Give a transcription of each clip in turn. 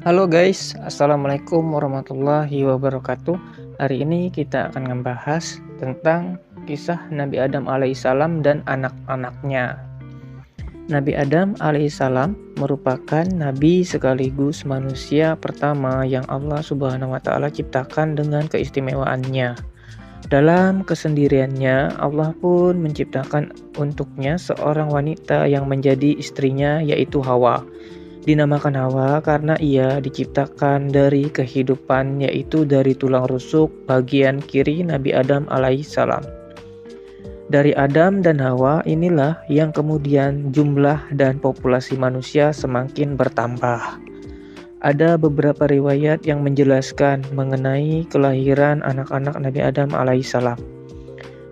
Halo guys, Assalamualaikum warahmatullahi wabarakatuh. Hari ini kita akan membahas tentang kisah Nabi Adam alaihissalam dan anak-anaknya. Nabi Adam alaihissalam merupakan nabi sekaligus manusia pertama yang Allah Subhanahu wa taala ciptakan dengan keistimewaannya. Dalam kesendiriannya, Allah pun menciptakan untuknya seorang wanita yang menjadi istrinya, yaitu Hawa. Dinamakan Hawa karena ia diciptakan dari kehidupan, yaitu dari tulang rusuk bagian kiri Nabi Adam alaihissalam. Dari Adam dan Hawa inilah yang kemudian jumlah dan populasi manusia semakin bertambah. Ada beberapa riwayat yang menjelaskan mengenai kelahiran anak-anak Nabi Adam alaihissalam.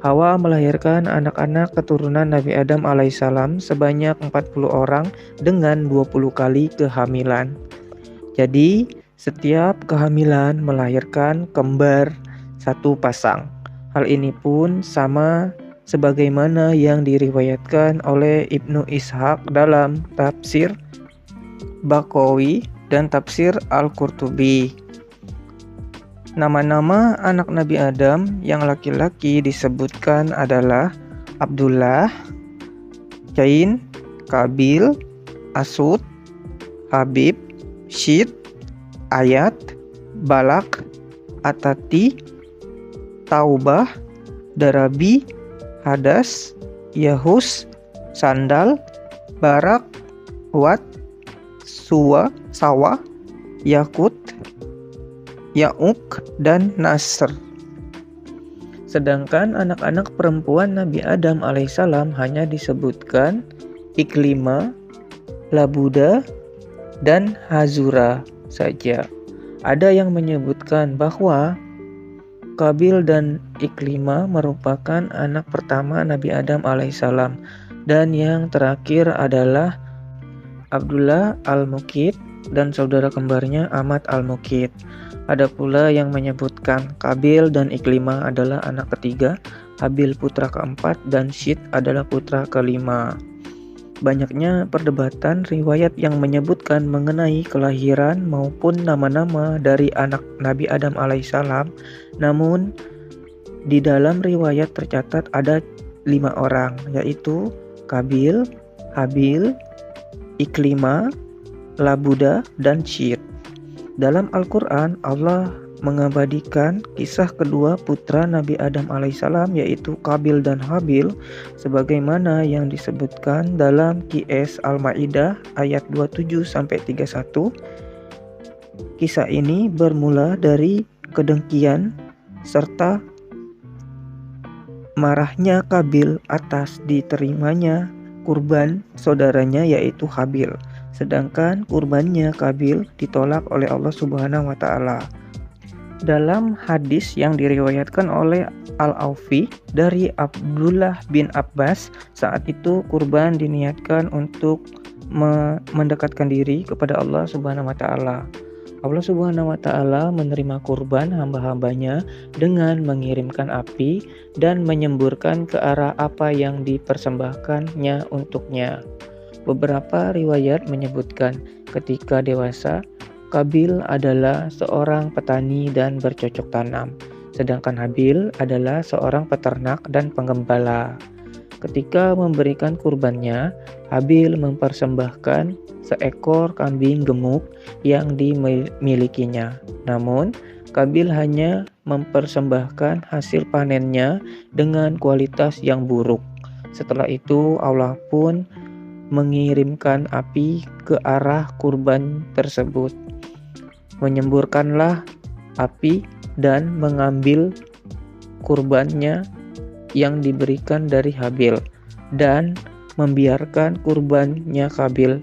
Hawa melahirkan anak-anak keturunan Nabi Adam alaihissalam sebanyak 40 orang dengan 20 kali kehamilan. Jadi, setiap kehamilan melahirkan kembar satu pasang. Hal ini pun sama sebagaimana yang diriwayatkan oleh Ibnu Ishaq dalam tafsir Baqawi dan tafsir Al-Qurtubi. Nama-nama anak Nabi Adam yang laki-laki disebutkan adalah Abdullah, Cain, Kabil, Asud, Habib, Syit, Ayat, Balak, Atati, Taubah, Darabi, Hadas, Yahus, Sandal, Barak, Wat, Suwa, Sawa, Yakut, Ya'uk, dan Nasr. Sedangkan anak-anak perempuan Nabi Adam alaihissalam hanya disebutkan Iklima, Labuda, dan Hazura saja. Ada yang menyebutkan bahwa Kabil dan Iklima merupakan anak pertama Nabi Adam alaihissalam, dan yang terakhir adalah Abdullah al-Mukid dan saudara kembarnya Ahmad al-Mukid. Ada pula yang menyebutkan Kabil dan Iklima adalah anak ketiga, Habil putra keempat, dan Syit adalah putra kelima. Banyaknya perdebatan riwayat yang menyebutkan mengenai kelahiran maupun nama-nama dari anak Nabi Adam alaihissalam. Namun, di dalam riwayat tercatat ada 5 orang, yaitu Kabil, Habil, Iklima, Labuda, dan Syit. Dalam Al-Quran, Allah mengabadikan kisah kedua putra Nabi Adam alaihissalam, yaitu Kabil dan Habil, sebagaimana yang disebutkan dalam QS Al-Ma'idah ayat 27-31. Kisah ini bermula dari kedengkian serta marahnya Kabil atas diterimanya kurban saudaranya, yaitu Habil. Sedangkan kurbannya Kabil ditolak oleh Allah Subhanahu wa taala. Dalam hadis yang diriwayatkan oleh Al-Aufi dari Abdullah bin Abbas, saat itu kurban diniatkan untuk mendekatkan diri kepada Allah Subhanahu wa taala. Allah Subhanahu wa taala menerima kurban hamba-hambanya dengan mengirimkan api dan menyemburkan ke arah apa yang dipersembahkannya untuknya. Beberapa riwayat menyebutkan ketika dewasa, Kabil adalah seorang petani dan bercocok tanam, sedangkan Habil adalah seorang peternak dan penggembala. Ketika memberikan kurbannya, Habil mempersembahkan seekor kambing gemuk yang dimilikinya. Namun, Kabil hanya mempersembahkan hasil panennya dengan kualitas yang buruk. Setelah itu, Allah pun mengirimkan api ke arah kurban tersebut. Menyemburkanlah api dan mengambil kurbannya yang diberikan dari Habil dan membiarkan kurbannya Kabil.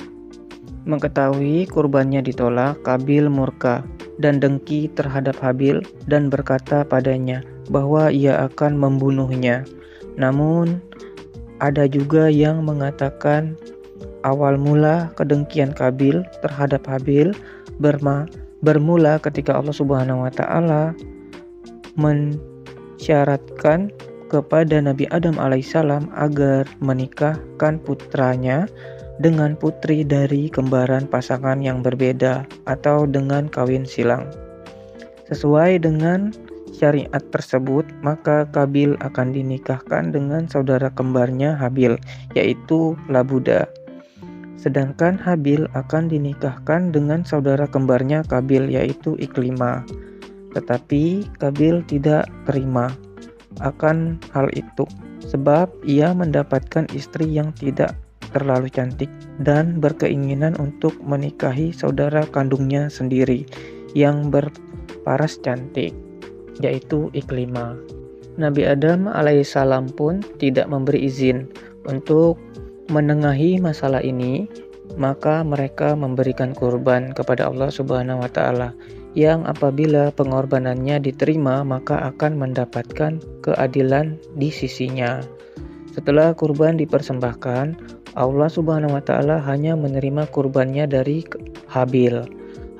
Mengetahui kurbannya ditolak, Kabil murka dan dengki terhadap Habil dan berkata padanya bahwa ia akan membunuhnya. Namun ada juga yang mengatakan awal mula kedengkian Kabil terhadap Habil bermula ketika Allah Subhanahu wa taala mensyaratkan kepada Nabi Adam alaihissalam agar menikahkan putranya dengan putri dari kembaran pasangan yang berbeda atau dengan kawin silang. Sesuai dengan syariat tersebut, maka Qabil akan dinikahkan dengan saudara kembarnya Habil, yaitu Labuda. Sedangkan Habil akan dinikahkan dengan saudara kembarnya Qabil, yaitu Iklima. Tetapi Qabil tidak terima akan hal itu, sebab ia mendapatkan istri yang tidak terlalu cantik dan berkeinginan untuk menikahi saudara kandungnya sendiri yang berparas cantik, yaitu Iklimah. Nabi Adam alaihissalam pun tidak memberi izin untuk menengahi masalah ini, maka mereka memberikan kurban kepada Allah Subhanahu wa taala, yang apabila pengorbanannya diterima maka akan mendapatkan keadilan di sisinya. Setelah kurban dipersembahkan, Allah Subhanahu wa taala hanya menerima kurbannya dari Habil.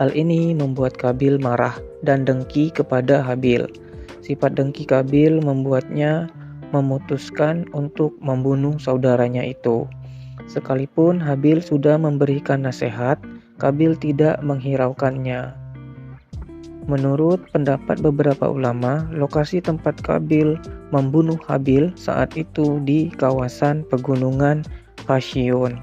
Hal ini membuat Qabil marah dan dengki kepada Habil. Sifat dengki Qabil membuatnya memutuskan untuk membunuh saudaranya itu. Sekalipun Habil sudah memberikan nasihat, Qabil tidak menghiraukannya. Menurut pendapat beberapa ulama, lokasi tempat Qabil membunuh Habil saat itu di kawasan pegunungan Fashion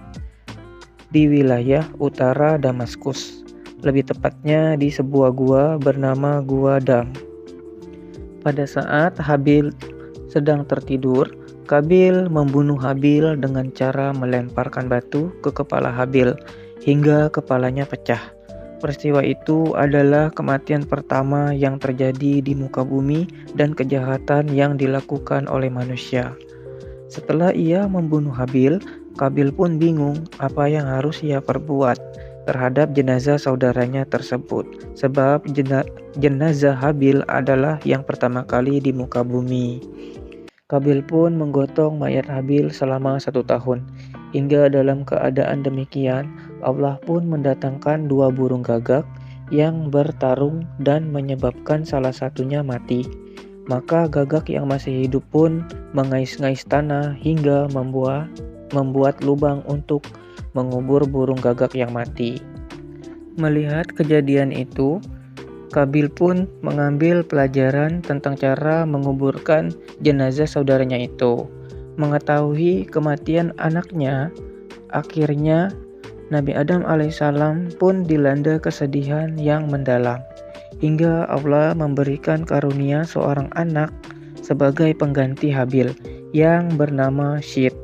di wilayah utara Damaskus, lebih tepatnya di sebuah gua bernama Gua Dam. Pada saat Habil sedang tertidur, Qabil membunuh Habil dengan cara melemparkan batu ke kepala Habil hingga kepalanya pecah. Peristiwa itu adalah kematian pertama yang terjadi di muka bumi dan kejahatan yang dilakukan oleh manusia. Setelah ia membunuh Habil, Qabil pun bingung apa yang harus ia perbuat terhadap jenazah saudaranya tersebut, sebab jenazah Habil adalah yang pertama kali di muka bumi. Qabil pun menggotong mayat Habil selama 1 tahun. Hingga dalam keadaan demikian, Allah pun mendatangkan 2 burung gagak yang bertarung dan menyebabkan salah satunya mati. Maka gagak yang masih hidup pun mengais-ngais tanah hingga membuat lubang untuk mengubur burung gagak yang mati. Melihat kejadian itu, Qabil pun mengambil pelajaran tentang cara menguburkan jenazah saudaranya itu. Mengetahui kematian anaknya, akhirnya Nabi Adam alaihissalam pun dilanda kesedihan yang mendalam, hingga Allah memberikan karunia seorang anak sebagai pengganti Habil yang bernama Syit,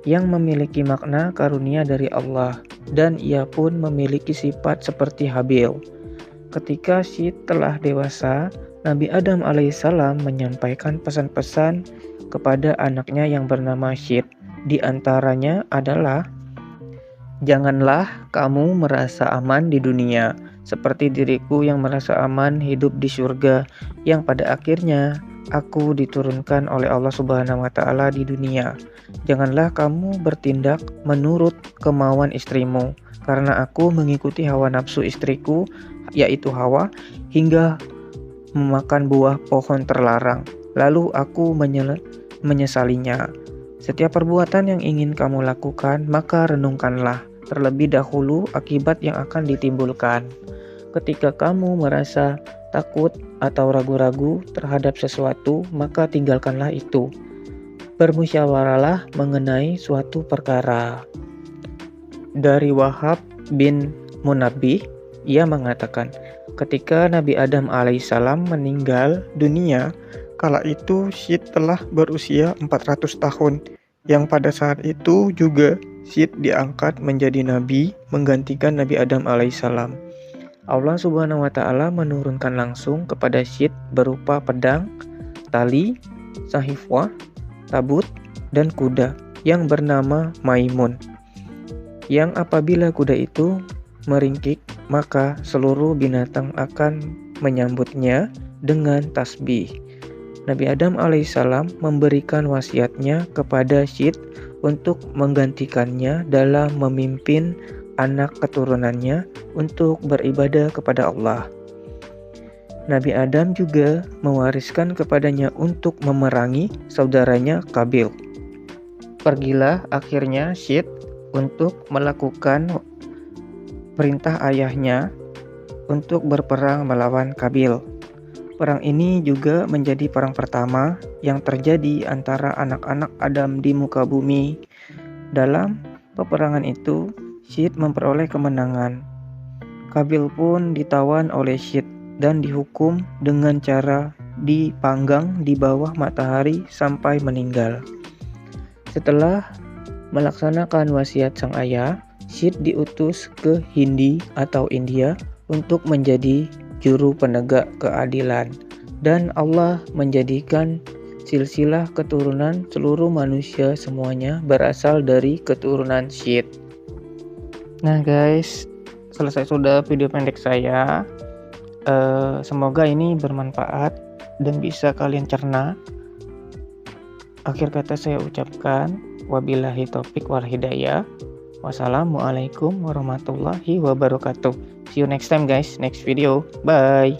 yang memiliki makna karunia dari Allah, dan ia pun memiliki sifat seperti Habil. Ketika Syit telah dewasa, Nabi Adam alaihissalam menyampaikan pesan-pesan kepada anaknya yang bernama Syit. Di antaranya adalah, janganlah kamu merasa aman di dunia seperti diriku yang merasa aman hidup di surga, yang pada akhirnya aku diturunkan oleh Allah Subhanahu wa taala di dunia. Janganlah kamu bertindak menurut kemauan istrimu, karena aku mengikuti hawa nafsu istriku, yaitu Hawa, hingga memakan buah pohon terlarang. Lalu aku menyesalinya. Setiap perbuatan yang ingin kamu lakukan, maka renungkanlah terlebih dahulu akibat yang akan ditimbulkan. Ketika kamu merasa takut atau ragu-ragu terhadap sesuatu, maka tinggalkanlah itu. Bermusyawarahlah mengenai suatu perkara. Dari Wahab bin Munabbih, ia mengatakan, ketika Nabi Adam alaihissalam meninggal dunia, kala itu Syit telah berusia 400 tahun, yang pada saat itu juga Syit diangkat menjadi nabi menggantikan Nabi Adam alaihissalam. Allah Subhanahu wa taala menurunkan langsung kepada Syit berupa pedang, tali, sahifah, tabut, dan kuda yang bernama Maimun, yang apabila kuda itu meringkik, maka seluruh binatang akan menyambutnya dengan tasbih. Nabi Adam alaihissalam memberikan wasiatnya kepada Syit untuk menggantikannya dalam memimpin anak keturunannya untuk beribadah kepada Allah. Nabi Adam juga mewariskan kepadanya untuk memerangi saudaranya Qabil. Pergilah akhirnya Syit untuk melakukan perintah ayahnya untuk berperang melawan Qabil. Perang ini juga menjadi perang pertama yang terjadi antara anak-anak Adam di muka bumi. Dalam peperangan itu, Syed memperoleh kemenangan. Qabil pun ditawan oleh Syed dan dihukum dengan cara dipanggang di bawah matahari sampai meninggal. Setelah melaksanakan wasiat sang ayah, Syed diutus ke Hindi atau India untuk menjadi juru penegak keadilan, dan Allah menjadikan silsilah keturunan seluruh manusia semuanya berasal dari keturunan Syed. Nah guys, selesai sudah video pendek saya. Semoga ini bermanfaat dan bisa kalian cerna. Akhir kata saya ucapkan wabillahi taufik wal hidayah. Wassalamualaikum warahmatullahi wabarakatuh. See you next time guys, next video. Bye.